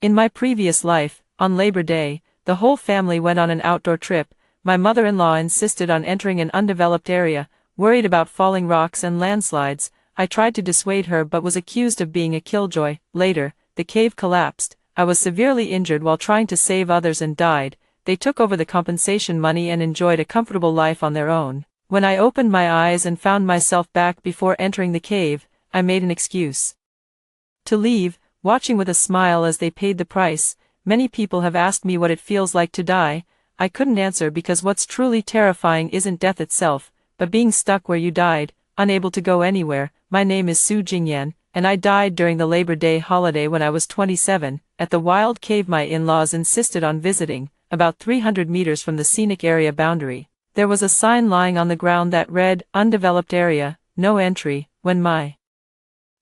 In my previous life, on Labor Day, the whole family went on an outdoor trip. My mother-in-law insisted on entering an undeveloped area, worried about falling rocks and landslides. I tried to dissuade her but was accused of being a killjoy. Later, the cave collapsed. I was severely injured while trying to save others and died. They took over the compensation money and enjoyed a comfortable life on their own. When I opened my eyes and found myself back before entering the cave, I made an excuse to leave, watching with a smile as they paid the price. Many people have asked me what it feels like to die. I couldn't answer because what's truly terrifying isn't death itself, but being stuck where you died, unable to go anywhere. My name is Su Jingyan, and I died during the Labor Day holiday when I was 27, at the wild cave my in-laws insisted on visiting, about 300 meters from the scenic area boundary. There was a sign lying on the ground that read, "Undeveloped area, no entry." When my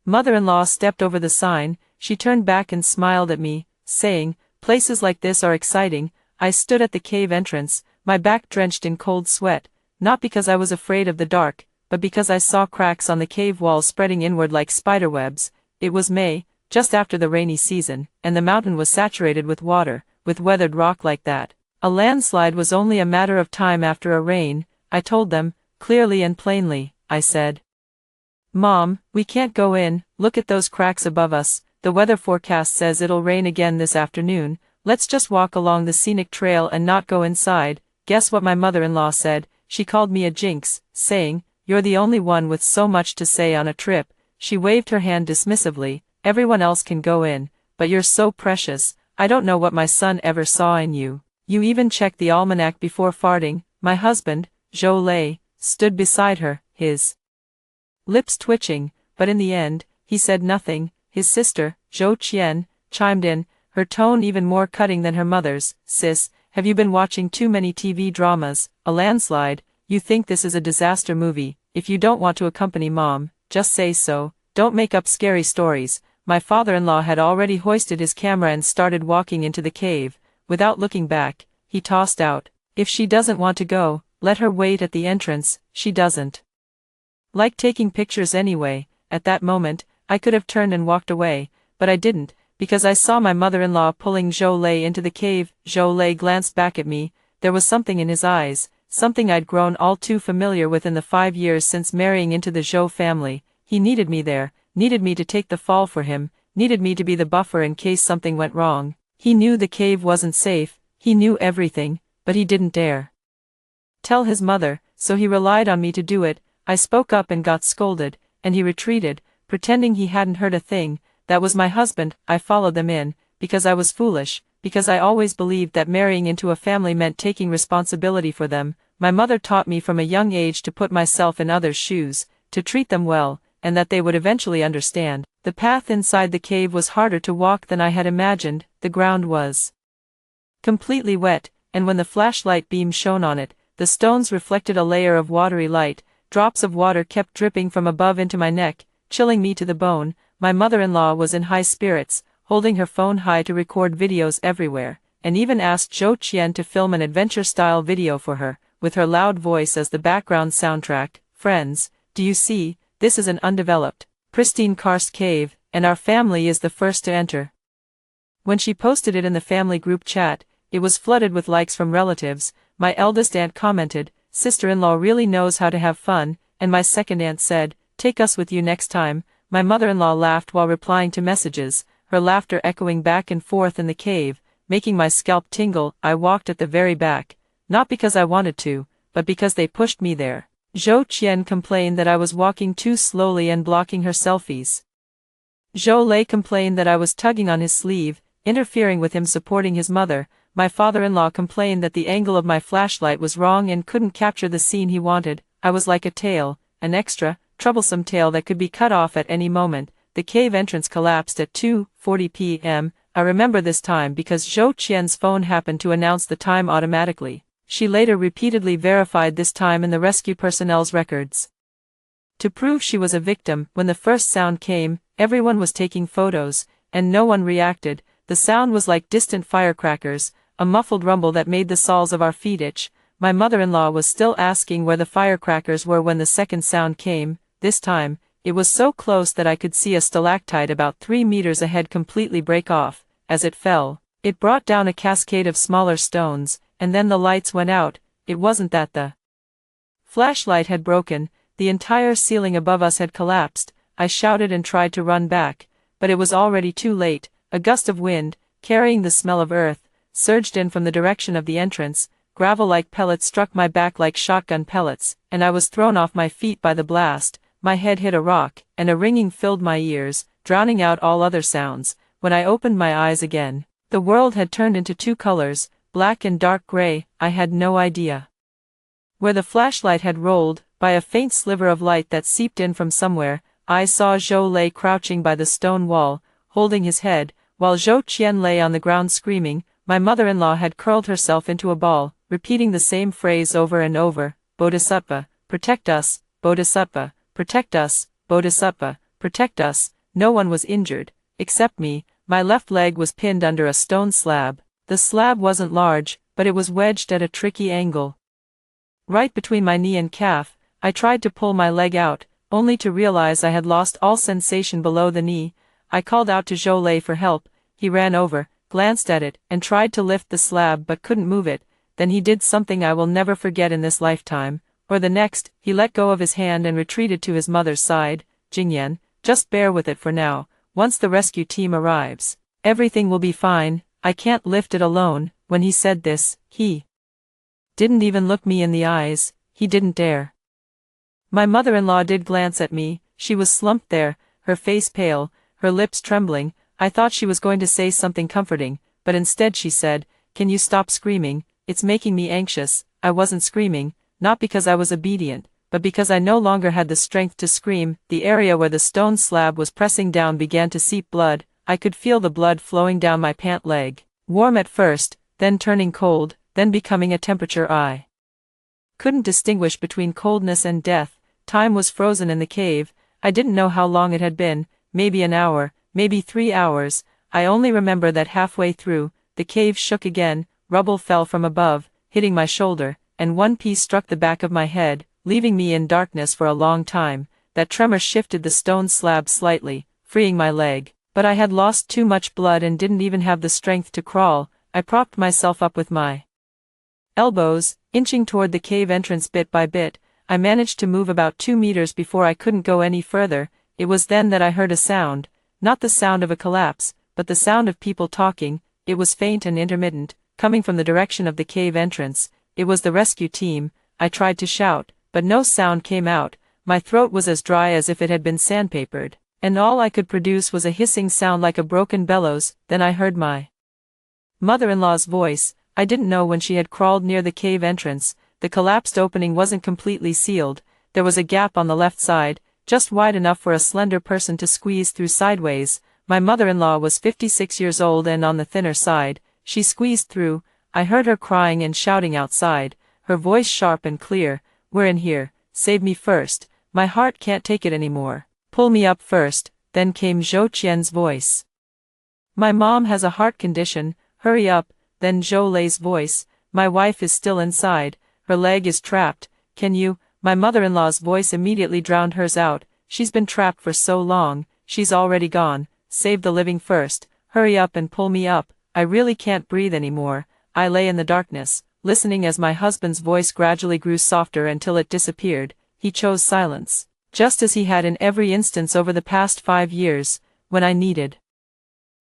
mother-in-law stepped over the sign, she turned back and smiled at me, saying, "Places like this are exciting." I stood at the cave entrance, my back drenched in cold sweat, not because I was afraid of the dark, but because I saw cracks on the cave walls spreading inward like spiderwebs. It was May, just after the rainy season, and the mountain was saturated with water. With weathered rock like that, a landslide was only a matter of time after a rain. I told them, clearly and plainly. I said, "Mom, we can't go in, look at those cracks above us. The weather forecast says it'll rain again this afternoon. Let's just walk along the scenic trail and not go inside." Guess what my mother-in-law said? She called me a jinx, saying, "You're the only one with so much to say on a trip." She waved her hand dismissively. "Everyone else can go in, but you're so precious. I don't know what my son ever saw in you. You even checked the almanac before farting." My husband, Zhou Lei, stood beside her, his lips twitching, but in the end, he said nothing. His sister, Zhou Qian, chimed in, her tone even more cutting than her mother's. "Sis, have you been watching too many TV dramas? A landslide? You think this is a disaster movie? If you don't want to accompany Mom, just say so. Don't make up scary stories." My father-in-law had already hoisted his camera and started walking into the cave. Without looking back, he tossed out, "If she doesn't want to go, let her wait at the entrance. She doesn't like taking pictures anyway." At that moment, I could have turned and walked away, but I didn't, because I saw my mother-in-law pulling Zhou Lei into the cave. Zhou Lei glanced back at me. There was something in his eyes, something I'd grown all too familiar with in the 5 years since marrying into the Zhou family. He needed me there, needed me to take the fall for him, needed me to be the buffer in case something went wrong. He knew the cave wasn't safe, he knew everything, but he didn't dare tell his mother, so he relied on me to do it. I spoke up and got scolded, and he retreated, pretending he hadn't heard a thing. That was my husband. I followed them in, because I was foolish, because I always believed that marrying into a family meant taking responsibility for them. My mother taught me from a young age to put myself in others' shoes, to treat them well, and that they would eventually understand. The path inside the cave was harder to walk than I had imagined. The ground was completely wet, and when the flashlight beam shone on it, the stones reflected a layer of watery light. Drops of water kept dripping from above into my neck, chilling me to the bone. My mother-in-law was in high spirits, holding her phone high to record videos everywhere, and even asked Zhou Qian to film an adventure-style video for her, with her loud voice as the background soundtrack. "Friends, do you see, this is an undeveloped, pristine karst cave, and our family is the first to enter." When she posted it in the family group chat, it was flooded with likes from relatives. My eldest aunt commented, "Sister-in-law really knows how to have fun," and my second aunt said, "Take us with you next time." My mother-in-law laughed while replying to messages, her laughter echoing back and forth in the cave, making my scalp tingle. I walked at the very back, not because I wanted to, but because they pushed me there. Zhou Qian complained that I was walking too slowly and blocking her selfies. Zhou Lei complained that I was tugging on his sleeve, interfering with him supporting his mother. My father-in-law complained that the angle of my flashlight was wrong and couldn't capture the scene he wanted. I was like a tail, an extra, troublesome tail that could be cut off at any moment. The cave entrance collapsed at 2:40 p.m. I remember this time because Zhou Qian's phone happened to announce the time automatically. She later repeatedly verified this time in the rescue personnel's records to prove she was a victim. When the first sound came, everyone was taking photos, and no one reacted. The sound was like distant firecrackers, a muffled rumble that made the soles of our feet itch. My mother-in-law was still asking where the firecrackers were when the second sound came. This time, it was so close that I could see a stalactite about 3 meters ahead completely break off. as it fell. It brought down a cascade of smaller stones, and then the lights went out. It wasn't that the flashlight had broken, the entire ceiling above us had collapsed. I shouted and tried to run back, but it was already too late. A gust of wind, carrying the smell of earth, surged in from the direction of the entrance. Gravel-like pellets struck my back like shotgun pellets, and I was thrown off my feet by the blast. My head hit a rock, and a ringing filled my ears, drowning out all other sounds. When I opened my eyes again, the world had turned into two colors, black and dark gray. I had no idea where the flashlight had rolled. By a faint sliver of light that seeped in from somewhere, I saw Zhou lay crouching by the stone wall, holding his head, while Zhou Qian lay on the ground screaming. My mother-in-law had curled herself into a ball, repeating the same phrase over and over, "Bodhisattva, protect us, Bodhisattva, protect us, Bodhisattva, protect us." No one was injured, except me. My left leg was pinned under a stone slab. The slab wasn't large, but it was wedged at a tricky angle right between my knee and calf. I tried to pull my leg out, only to realize I had lost all sensation below the knee. I called out to Zhou for help. He ran over, glanced at it, and tried to lift the slab but couldn't move it. Then he did something I will never forget in this lifetime, or the next. He let go of his hand and retreated to his mother's side. "Jingyan, just bear with it for now. Once the rescue team arrives, everything will be fine. I can't lift it alone." When he said this, he didn't even look me in the eyes. He didn't dare. My mother-in-law did glance at me. She was slumped there, her face pale, her lips trembling. I thought she was going to say something comforting, but instead she said, "Can you stop screaming? It's making me anxious." I wasn't screaming, not because I was obedient, but because I no longer had the strength to scream. The area where the stone slab was pressing down began to seep blood. I could feel the blood flowing down my pant leg, warm at first, then turning cold, then becoming a temperature I couldn't distinguish between coldness and death. Time was frozen in the cave. I didn't know how long it had been, maybe an hour, maybe 3 hours. I only remember that halfway through, the cave shook again, rubble fell from above, hitting my shoulder, and one piece struck the back of my head, leaving me in darkness for a long time. That tremor shifted the stone slab slightly, freeing my leg, but I had lost too much blood and didn't even have the strength to crawl. I propped myself up with my elbows, inching toward the cave entrance bit by bit. I managed to move about 2 meters before I couldn't go any further. It was then that I heard a sound, not the sound of a collapse, but the sound of people talking. It was faint and intermittent, coming from the direction of the cave entrance. It was the rescue team. I tried to shout, but no sound came out. My throat was as dry as if it had been sandpapered, and all I could produce was a hissing sound like a broken bellows. Then I heard my mother-in-law's voice. I didn't know when she had crawled near the cave entrance. The collapsed opening wasn't completely sealed. There was a gap on the left side, just wide enough for a slender person to squeeze through sideways. My mother-in-law was 56 years old and on the thinner side. She squeezed through. I heard her crying and shouting outside, her voice sharp and clear. "We're in here. Save me first. My heart can't take it anymore. Pull me up first." Then came Zhou Qian's voice. "My mom has a heart condition. Hurry up." Then Zhou Lei's voice. "My wife is still inside. Her leg is trapped. Can you?" My mother-in-law's voice immediately drowned hers out. "She's been trapped for so long. She's already gone. Save the living first. Hurry up and pull me up. I really can't breathe anymore." I lay in the darkness, listening as my husband's voice gradually grew softer until it disappeared. He chose silence, just as he had in every instance over the past 5 years. When I needed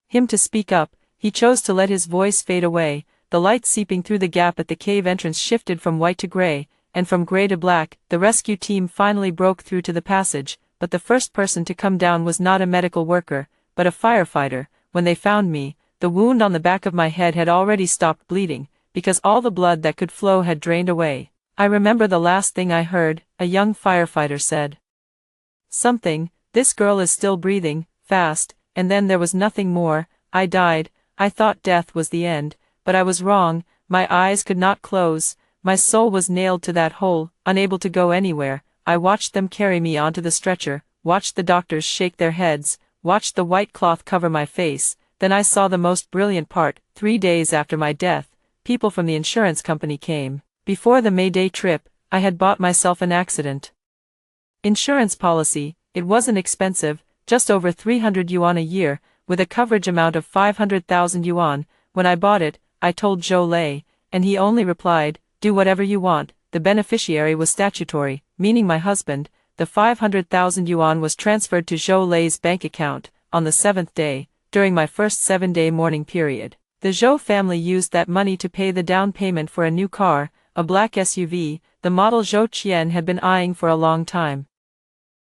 him to speak up, he chose to let his voice fade away. The light seeping through the gap at the cave entrance shifted from white to gray, and from gray to black. The rescue team finally broke through to the passage, but the first person to come down was not a medical worker, but a firefighter. When they found me, the wound on the back of my head had already stopped bleeding, because all the blood that could flow had drained away. I remember the last thing I heard. A young firefighter said something, "This girl is still breathing, fast," and then there was nothing more. I died. I thought death was the end, but I was wrong. My eyes could not close. My soul was nailed to that hole, unable to go anywhere. I watched them carry me onto the stretcher, watched the doctors shake their heads, watched the white cloth cover my face. Then I saw the most brilliant part. 3 days after my death, people from the insurance company came. Before the May Day trip, I had bought myself an accident insurance policy. It wasn't expensive, just over 300 yuan a year. with a coverage amount of 500,000 yuan. When I bought it, I told Zhou Lei, and he only replied, "Do whatever you want." The beneficiary was statutory, meaning my husband. The 500,000 yuan was transferred to Zhou Lei's bank account on the 7th day, during my first 7-day mourning period. The Zhou family used that money to pay the down payment for a new car, a black SUV, the model Zhou Qian had been eyeing for a long time.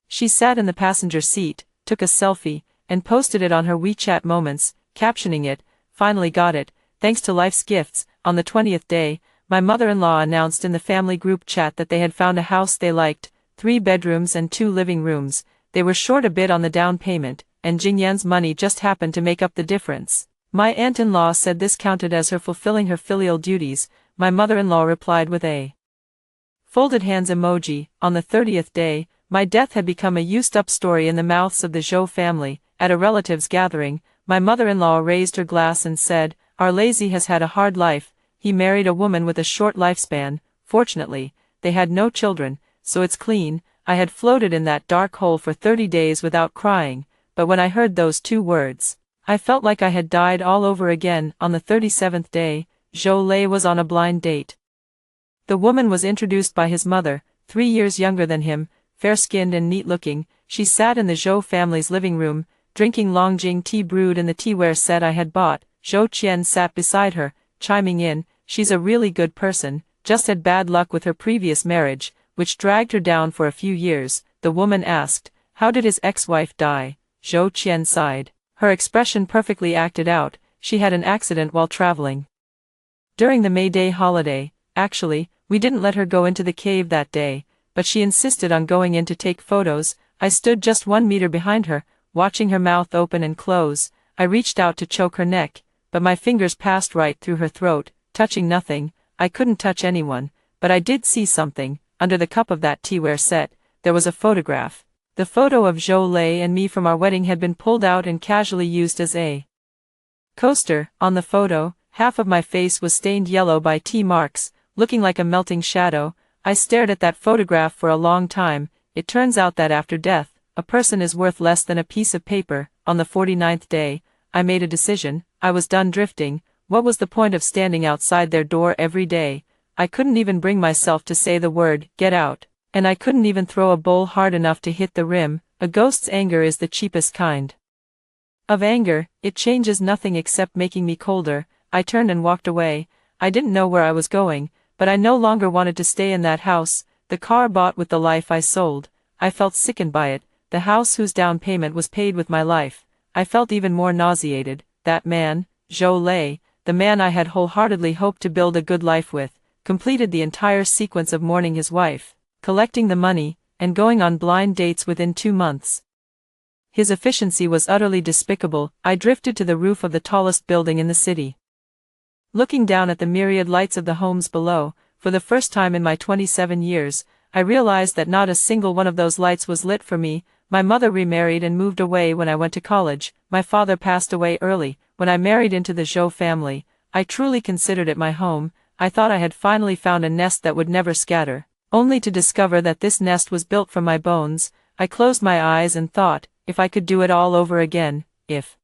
She sat in the passenger seat, took a selfie, and posted it on her WeChat Moments, captioning it, "Finally got it, thanks to life's gifts." On the 20th day, my mother-in-law announced in the family group chat that they had found a house they liked, 3 bedrooms and 2 living rooms. They were short a bit on the down payment, and Jingyan's money just happened to make up the difference. My aunt-in-law said this counted as her fulfilling her filial duties. My mother-in-law replied with a folded hands emoji. On the 30th day, my death had become a used-up story in the mouths of the Zhou family. At a relative's gathering, my mother-in-law raised her glass and said, "Our lazy has had a hard life. He married a woman with a short lifespan. Fortunately, they had no children, so it's clean." I had floated in that dark hole for 30 days without crying, but when I heard those 2 words, I felt like I had died all over again. On the 37th day, Zhou Lei was on a blind date. The woman was introduced by his mother, 3 years younger than him, fair-skinned and neat-looking. She sat in the Zhou family's living room, drinking Longjing tea brewed in the teaware set I had bought. Zhou Qian sat beside her, chiming in, "She's a really good person, just had bad luck with her previous marriage, which dragged her down for a few years." The woman asked, "How did his ex-wife die?" Zhou Qian sighed. Her expression perfectly acted out. She had an accident while traveling during the May Day holiday. Actually, we didn't let her go into the cave that day, but she insisted on going in to take photos. I stood just 1 meter behind her, watching her mouth open and close. I reached out to choke her neck, but my fingers passed right through her throat, touching nothing. I couldn't touch anyone, but I did see something. Under the cup of that teaware set, there was a photograph. The photo of Zhou Lei and me from our wedding had been pulled out and casually used as a coaster. On the photo, half of my face was stained yellow by tea marks, looking like a melting shadow. I stared at that photograph for a long time. It turns out that after death, a person is worth less than a piece of paper. On the 49th day, I made a decision. I was done drifting. What was the point of standing outside their door every day? I couldn't even bring myself to say the word, "Get out." And I couldn't even throw a bowl hard enough to hit the rim. A ghost's anger is the cheapest kind of anger. It changes nothing except making me colder. I turned and walked away. I didn't know where I was going, but I no longer wanted to stay in that house, the car bought with the life I sold. I felt sickened by it, the house whose down payment was paid with my life. I felt even more nauseated. That man, Zhou Lei, the man I had wholeheartedly hoped to build a good life with, completed the entire sequence of mourning his wife, collecting the money, and going on blind dates within 2 months. His efficiency was utterly despicable. I drifted to the roof of the tallest building in the city. Looking down at the myriad lights of the homes below, for the first time in my 27 years, I realized that not a single one of those lights was lit for me. My mother remarried and moved away when I went to college. My father passed away early. When I married into the Zhou family, I truly considered it my home. I thought I had finally found a nest that would never scatter, only to discover that this nest was built from my bones. I closed my eyes and thought, if I could do it all over again, if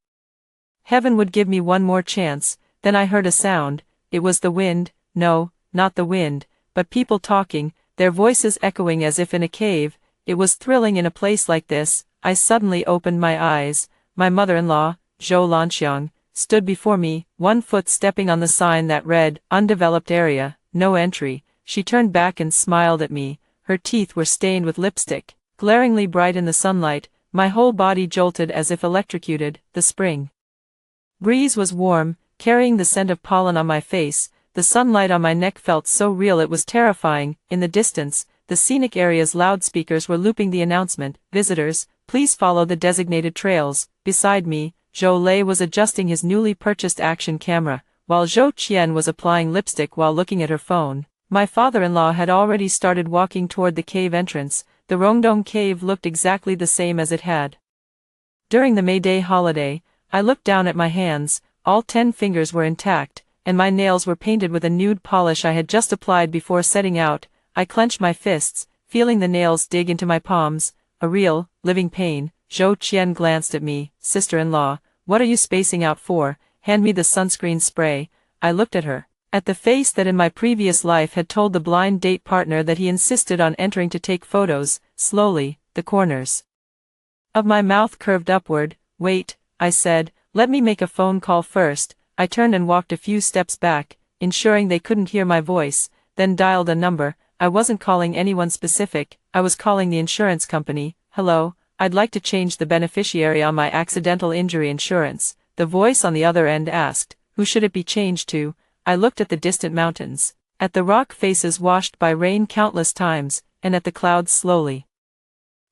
heaven would give me one more chance. Then I heard a sound. It was the wind. No, not the wind, but people talking, their voices echoing as if in a cave. It was thrilling in a place like this. I suddenly opened my eyes. My mother-in-law, Zhou Lanxiang, stood before me, 1 foot stepping on the sign that read, "Undeveloped area, no entry." She turned back and smiled at me. Her teeth were stained with lipstick, glaringly bright in the sunlight. My whole body jolted as if electrocuted. The spring breeze was warm, carrying the scent of pollen on my face. The sunlight on my neck felt so real it was terrifying. In the distance, the scenic area's loudspeakers were looping the announcement, "Visitors, please follow the designated trails." Beside me, Zhou Lei was adjusting his newly purchased action camera, while Zhou Qian was applying lipstick while looking at her phone. My father-in-law had already started walking toward the cave entrance. The Rongdong cave looked exactly the same as it had during the May Day holiday. I looked down at my hands. All 10 fingers were intact, and my nails were painted with a nude polish I had just applied before setting out. I clenched my fists, feeling the nails dig into my palms. A real, living pain. Zhou Qian glanced at me. "Sister-in-law, what are you spacing out for? Hand me the sunscreen spray. I looked at her. At the face that in my previous life had told the blind date partner that he insisted on entering to take photos. Slowly, the corners of my mouth curved upward. Wait, I said, let me make a phone call first. I turned and walked a few steps back, ensuring they couldn't hear my voice, then dialed a number. I wasn't calling anyone specific, I was calling the insurance company. Hello, I'd like to change the beneficiary on my accidental injury insurance. The voice on the other end asked, who should it be changed to? I looked at the distant mountains, at the rock faces washed by rain countless times, and at the clouds slowly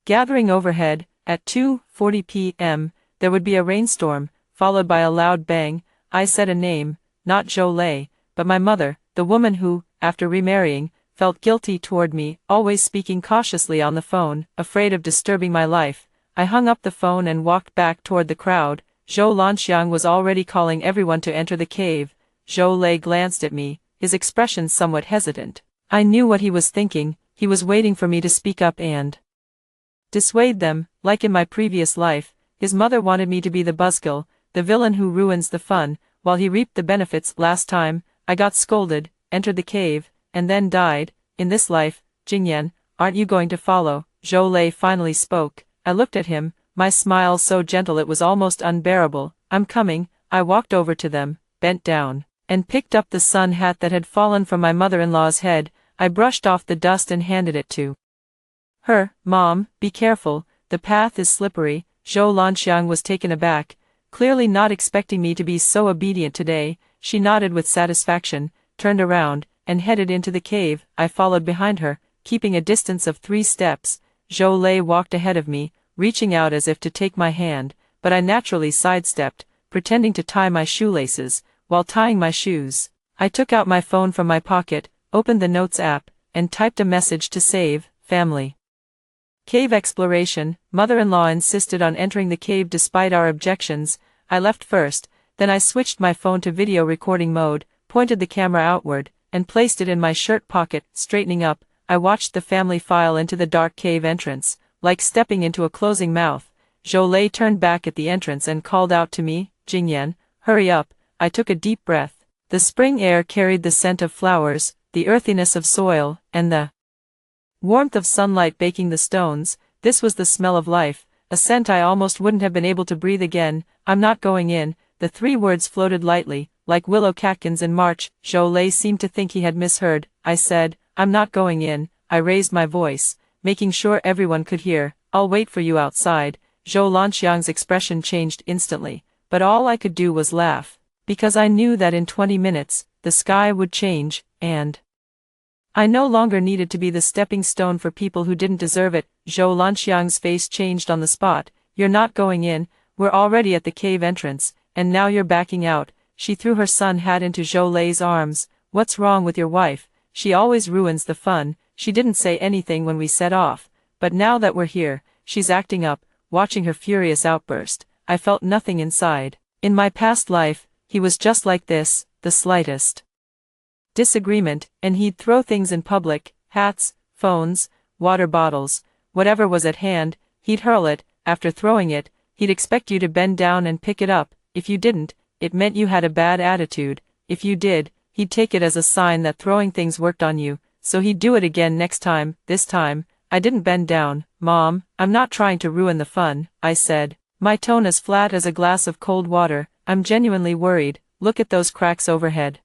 gathering overhead. At 2:40 p.m., there would be a rainstorm, followed by a loud bang. I said a name, not Jolie, but my mother, the woman who, after remarrying, felt guilty toward me, always speaking cautiously on the phone, afraid of disturbing my life. I hung up the phone and walked back toward the crowd. Zhou Lanxiang was already calling everyone to enter the cave. Jolie glanced at me, his expression somewhat hesitant. I knew what he was thinking. He was waiting for me to speak up and dissuade them. Like in my previous life, his mother wanted me to be the buzzkill, the villain who ruins the fun, while he reaped the benefits. Last time, I got scolded, entered the cave, and then died. In this life, Jingyan, aren't you going to follow? Jolie finally spoke. I looked at him, my smile so gentle it was almost unbearable. I'm coming. I walked over to them, bent down, and picked up the sun hat that had fallen from my mother-in-law's head. I brushed off the dust and handed it to her. Mom, be careful, the path is slippery. Zhou Lanxiang was taken aback, clearly not expecting me to be so obedient today. She nodded with satisfaction, turned around, and headed into the cave. I followed behind her, keeping a distance of 3 steps. Jolie walked ahead of me, reaching out as if to take my hand, but I naturally sidestepped, pretending to tie my shoelaces. While tying my shoes, I took out my phone from my pocket, opened the Notes app, and typed a message to save, family. Cave exploration. Mother-in-law insisted on entering the cave despite our objections. I left first, then I switched my phone to video recording mode, pointed the camera outward, and placed it in my shirt pocket. Straightening up, I watched the family file into the dark cave entrance, like stepping into a closing mouth. Jolie turned back at the entrance and called out to me, Jingyan, hurry up. I took a deep breath. The spring air carried the scent of flowers, the earthiness of soil, and the warmth of sunlight baking the stones. This was the smell of life, a scent I almost wouldn't have been able to breathe again. I'm not going in. The 3 words floated lightly, like willow catkins in March. Jolie seemed to think he had misheard. I said, I'm not going in. I raised my voice, making sure everyone could hear. I'll wait for you outside. Zhou Lanxiang's expression changed instantly, but all I could do was laugh, because I knew that in 20 minutes, the sky would change, and I no longer needed to be the stepping stone for people who didn't deserve it. Zhou Lanxiang's face changed on the spot. You're not going in. We're already at the cave entrance, and now you're backing out. She threw her sun hat into Jolie's arms. What's wrong with your wife? She always ruins the fun. She didn't say anything when we set off, but now that we're here, she's acting up. Watching her furious outburst, I felt nothing inside. In my past life, he was just like this, the slightest disagreement, and he'd throw things in public, hats, phones, water bottles, whatever was at hand, he'd hurl it. After throwing it, he'd expect you to bend down and pick it up. If you didn't, it meant you had a bad attitude. If you did, he'd take it as a sign that throwing things worked on you, so he'd do it again next time. This time, I didn't bend down. Mom, I'm not trying to ruin the fun, I said, my tone as flat as a glass of cold water. I'm genuinely worried. Look at those cracks overhead.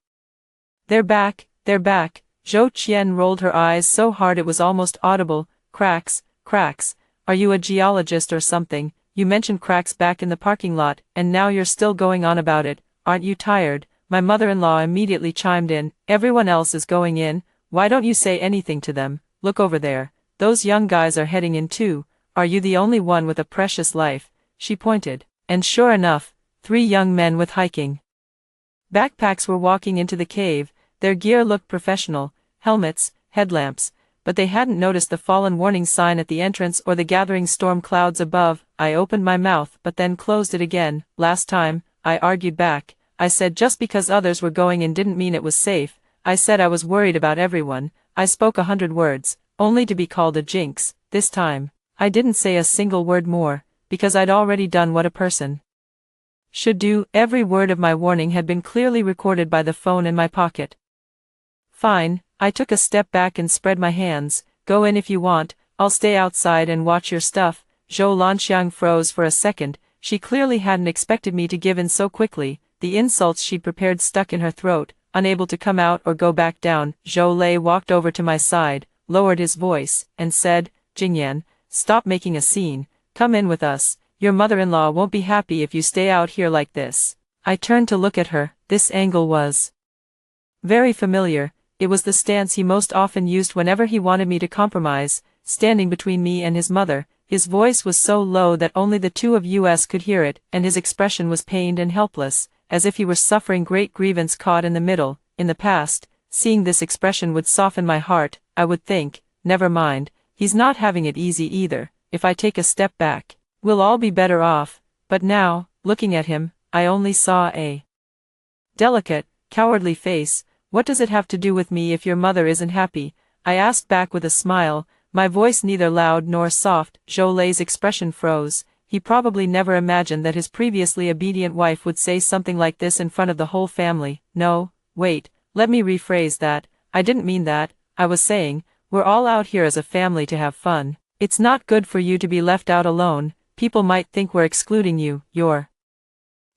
They're back, they're back. Zhou Qian rolled her eyes so hard it was almost audible. Cracks, cracks. Are you a geologist or something? You mentioned cracks back in the parking lot, and now you're still going on about it. Aren't you tired? My mother-in-law immediately chimed in. Everyone else is going in. Why don't you say anything to them? Look over there. Those young guys are heading in too. Are you the only one with a precious life? She pointed. And sure enough, 3 young men with hiking backpacks were walking into the cave. Their gear looked professional, helmets, headlamps, but they hadn't noticed the fallen warning sign at the entrance or the gathering storm clouds above. I opened my mouth but then closed it again. Last time, I argued back. I said just because others were going in didn't mean it was safe. I said I was worried about everyone. I spoke 100 words, only to be called a jinx. This time, I didn't say a single word more, because I'd already done what a person Should do. Every word of my warning had been clearly recorded by the phone in my pocket. Fine, I took a step back and spread my hands. Go in if you want, I'll stay outside and watch your stuff. Zhou Lanxiang froze for a second. She clearly hadn't expected me to give in so quickly. The insults she'd prepared stuck in her throat, unable to come out or go back down. Zhou Lei walked over to my side, lowered his voice, and said, Jingyan, stop making a scene. Come in with us. Your mother-in-law won't be happy if you stay out here like this. I turned to look at her. This angle was very familiar. It was the stance he most often used whenever he wanted me to compromise, standing between me and his mother. His voice was so low that only the two of us could hear it, and his expression was pained and helpless, as if he were suffering great grievance caught in the middle. In the past, seeing this expression would soften my heart. I would think, never mind, he's not having it easy either. If I take a step back, we'll all be better off. But now, looking at him, I only saw a delicate, cowardly face. What does it have to do with me if your mother isn't happy? I asked back with a smile, my voice neither loud nor soft. Zhou Lei's expression froze. He probably never imagined that his previously obedient wife would say something like this in front of the whole family. No, wait, let me rephrase that. I didn't mean that. I was saying, we're all out here as a family to have fun. It's not good for you to be left out alone. People might think we're excluding you. You're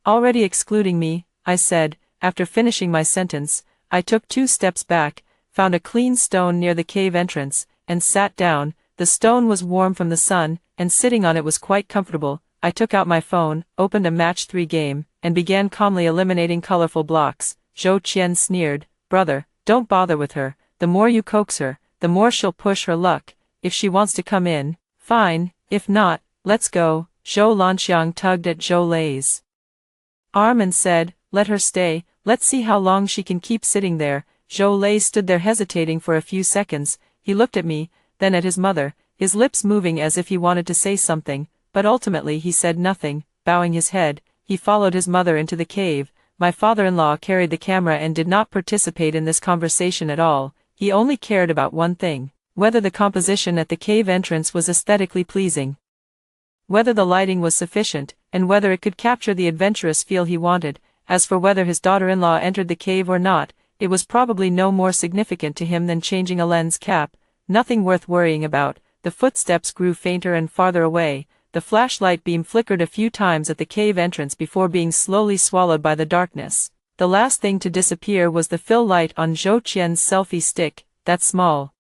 already excluding me, I said. After finishing my sentence, I took 2 steps back, found a clean stone near the cave entrance, and sat down. The stone was warm from the sun, and sitting on it was quite comfortable. I took out my phone, opened a match 3 game, and began calmly eliminating colorful blocks. Zhou Qian sneered, brother, don't bother with her. The more you coax her, the more she'll push her luck. If she wants to come in, fine. If not, let's go. Zhou Lanxiang tugged at Zhou Lei's arm and said, let her stay. Let's see how long she can keep sitting there. Zhou Lei stood there hesitating for a few seconds. He looked at me, then at his mother, his lips moving as if he wanted to say something, but ultimately he said nothing. Bowing his head, he followed his mother into the cave. My father-in-law carried the camera and did not participate in this conversation at all. He only cared about one thing, whether the composition at the cave entrance was aesthetically pleasing, whether the lighting was sufficient, and whether it could capture the adventurous feel he wanted. As for whether his daughter-in-law entered the cave or not, it was probably no more significant to him than changing a lens cap. Nothing worth worrying about. The footsteps grew fainter and farther away. The flashlight beam flickered a few times at the cave entrance before being slowly swallowed by the darkness. The last thing to disappear was the fill light on Zhou Qian's selfie stick. That small,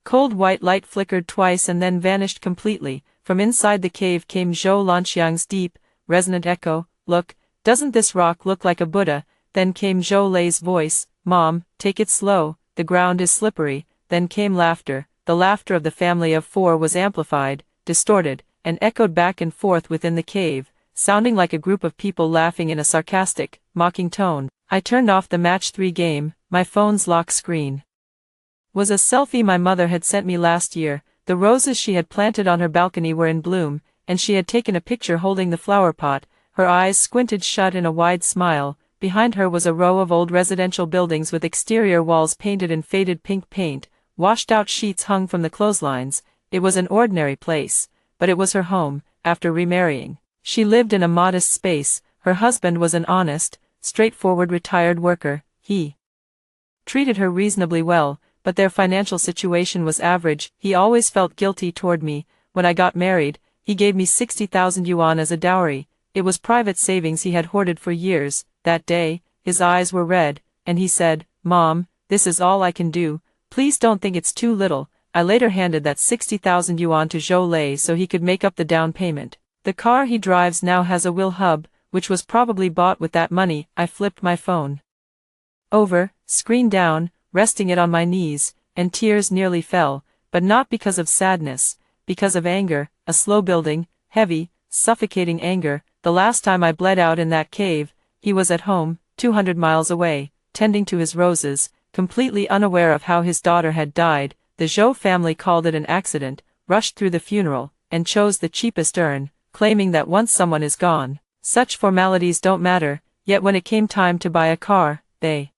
cold white light flickered twice and then vanished completely. From inside the cave came Zhou Lanxiang's deep, resonant echo, look, doesn't this rock look like a Buddha? Then came Zhou Lei's voice, Mom, take it slow, the ground is slippery. Then came laughter. The laughter of the family of 4 was amplified, distorted, and echoed back and forth within the cave, sounding like a group of people laughing in a sarcastic, mocking tone. I turned off the match 3 game. My phone's lock screen was a selfie my mother had sent me last year. The roses she had planted on her balcony were in bloom, and she had taken a picture holding the flower pot. Her eyes squinted shut in a wide smile. Behind her was a row of old residential buildings with exterior walls painted in faded pink paint. Washed-out sheets hung from the clotheslines. It was an ordinary place, but it was her home. After remarrying, she lived in a modest space. Her husband was an honest, straightforward retired worker. He treated her reasonably well, but their financial situation was average. He always felt guilty toward me. When I got married, he gave me 60,000 yuan as a dowry. It was private savings he had hoarded for years. That day, his eyes were red, and he said, Mom, this is all I can do. Please don't think it's too little. I later handed that 60,000 yuan to Zhou Lei so he could make up the down payment. The car he drives now has a wheel hub, which was probably bought with that money. I flipped my phone over, screen down, resting it on my knees, and tears nearly fell, but not because of sadness, because of anger, a slow building, heavy, suffocating anger. The last time I bled out in that cave, he was at home, 200 miles away, tending to his roses, completely unaware of how his daughter had died. The Zhou family called it an accident, rushed through the funeral, and chose the cheapest urn, claiming that once someone is gone, such formalities don't matter. Yet when it came time to buy a car, they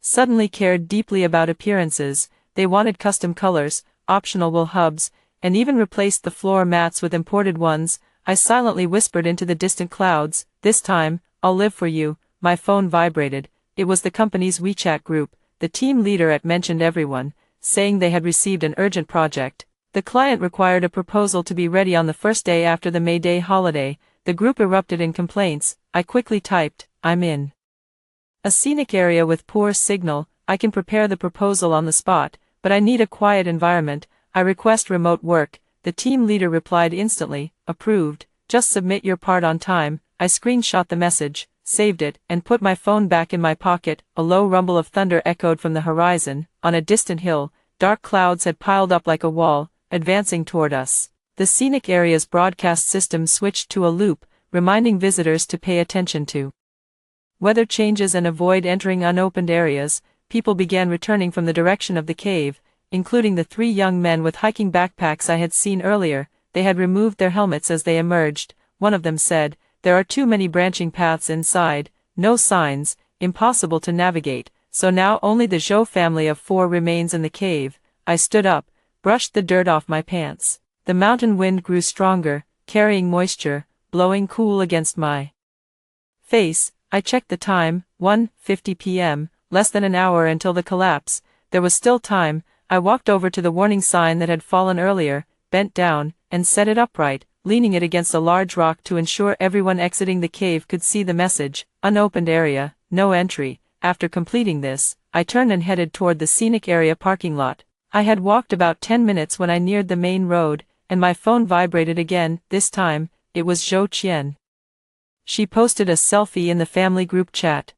suddenly cared deeply about appearances. They wanted custom colors, optional wool hubs, and even replaced the floor mats with imported ones. I silently whispered into the distant clouds, "This time, I'll live for you." My phone vibrated. It was the company's WeChat group. The team leader at mentioned everyone, saying they had received an urgent project. The client required a proposal to be ready on the first day after the May Day holiday. The group erupted in complaints. I quickly typed, "I'm in a scenic area with poor signal. I can prepare the proposal on the spot, but I need a quiet environment. I request remote work." The team leader replied instantly, "Approved. Just submit your part on time." I screenshot the message, saved it, and put my phone back in my pocket. A low rumble of thunder echoed from the horizon. On a distant hill, dark clouds had piled up like a wall, advancing toward us. The scenic area's broadcast system switched to a loop, reminding visitors to pay attention to weather changes and avoid entering unopened areas. People began returning from the direction of the cave, including the 3 young men with hiking backpacks I had seen earlier. They had removed their helmets as they emerged. One of them said, "There are too many branching paths inside, no signs, impossible to navigate." So now only the Zhou family of 4 remains in the cave. I stood up, brushed the dirt off my pants. The mountain wind grew stronger, carrying moisture, blowing cool against my face. I checked the time, 1:50 p.m., less than an hour until the collapse. There was still time. I walked over to the warning sign that had fallen earlier, bent down, and set it upright, leaning it against a large rock to ensure everyone exiting the cave could see the message, "Unopened area, no entry." After completing this, I turned and headed toward the scenic area parking lot. I had walked about 10 minutes when I neared the main road, and my phone vibrated again. This time, it was Zhou Qian. She posted a selfie in the family group chat,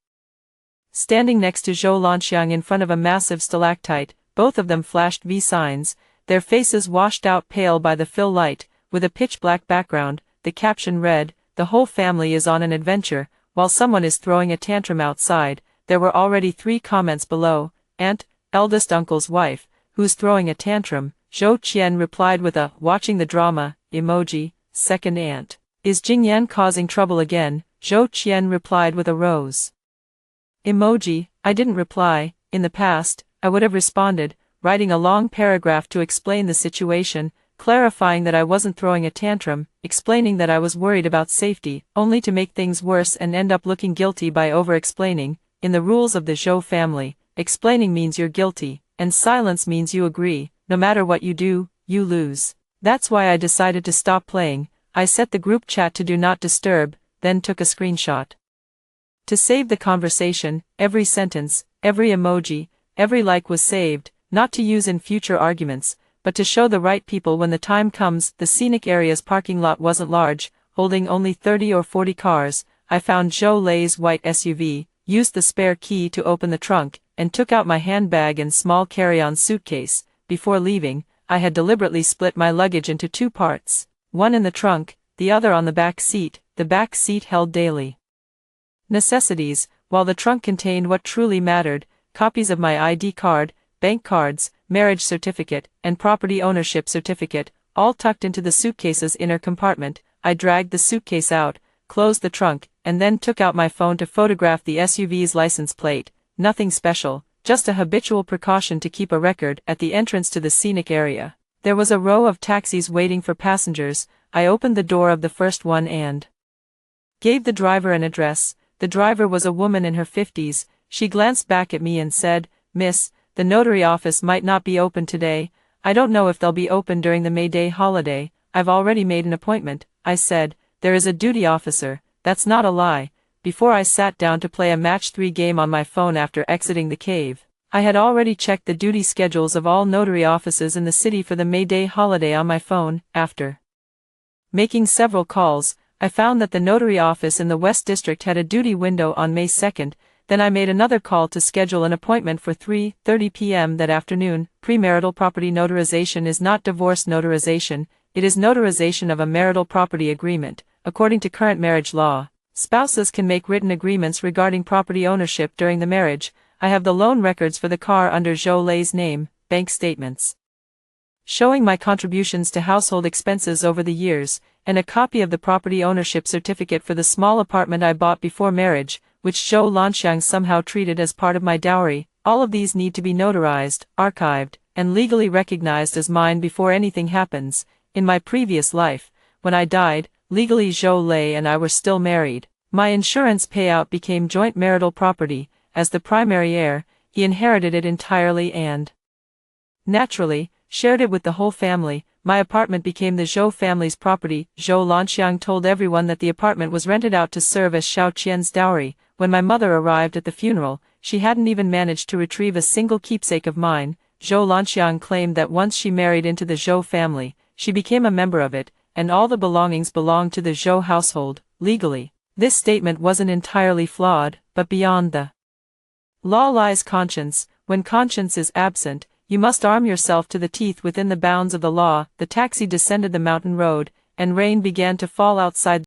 standing next to Zhou Lanxiang in front of a massive stalactite. Both of them flashed V signs, their faces washed out pale by the fill light, with a pitch-black background. The caption read, "The whole family is on an adventure, while someone is throwing a tantrum outside." There were already 3 comments below. "Aunt, eldest uncle's wife, who's throwing a tantrum." Zhou Qian replied with a "watching the drama" emoji. "Second aunt, is Jingyan causing trouble again?" Zhou Qian replied with a rose emoji. I didn't reply. In the past, I would have responded, writing a long paragraph to explain the situation, clarifying that I wasn't throwing a tantrum, explaining that I was worried about safety, only to make things worse and end up looking guilty by over-explaining. In the rules of the Zhou family, explaining means you're guilty, and silence means you agree. No matter what you do, you lose. That's why I decided to stop playing. I set the group chat to do not disturb, then took a screenshot to save the conversation. Every sentence, every emoji, every like was saved, not to use in future arguments, but to show the right people when the time comes. The scenic area's parking lot wasn't large, holding only 30 or 40 cars. I found Zhou Lei's white SUV, used the spare key to open the trunk, and took out my handbag and small carry-on suitcase. Before leaving, I had deliberately split my luggage into 2 parts, one in the trunk, the other on the back seat. The back seat held daily necessities, while the trunk contained what truly mattered: copies of my ID card, bank cards, marriage certificate, and property ownership certificate, all tucked into the suitcase's inner compartment. I dragged the suitcase out, closed the trunk, and then took out my phone to photograph the SUV's license plate. Nothing special, just a habitual precaution to keep a record. At the entrance to the scenic area, there was a row of taxis waiting for passengers. I opened the door of the first one and gave the driver an address. The driver was a woman in her 50s. She glanced back at me and said, "Miss, the notary office might not be open today. I don't know if they'll be open during the May Day holiday. I've already made an appointment." I said, "There is a duty officer." That's not a lie. Before I sat down to play a match 3 game on my phone after exiting the cave, I had already checked the duty schedules of all notary offices in the city for the May Day holiday on my phone. After making several calls, I found that the notary office in the West District had a duty window on May 2nd. Then I made another call to schedule an appointment for 3:30 p.m. that afternoon. Premarital property notarization is not divorce notarization, it is notarization of a marital property agreement. According to current marriage law, spouses can make written agreements regarding property ownership during the marriage. I have the loan records for the car under Zhou Lei's name, bank statements showing my contributions to household expenses over the years, and a copy of the property ownership certificate for the small apartment I bought before marriage, which Zhou Lanxiang somehow treated as part of my dowry. All of these need to be notarized, archived, and legally recognized as mine before anything happens. In my previous life, when I died, legally Zhou Lei and I were still married. My insurance payout became joint marital property. As the primary heir, he inherited it entirely and, naturally, shared it with the whole family. My apartment became the Zhou family's property. Zhou Lanxiang told everyone that the apartment was rented out to serve as Xiao Qian's dowry. When my mother arrived at the funeral, she hadn't even managed to retrieve a single keepsake of mine. Zhou Lanxiang claimed that once she married into the Zhou family, she became a member of it, and all the belongings belonged to the Zhou household, legally. This statement wasn't entirely flawed, but beyond the law lies conscience. When conscience is absent, you must arm yourself to the teeth within the bounds of the law. The taxi descended the mountain road, and rain began to fall outside.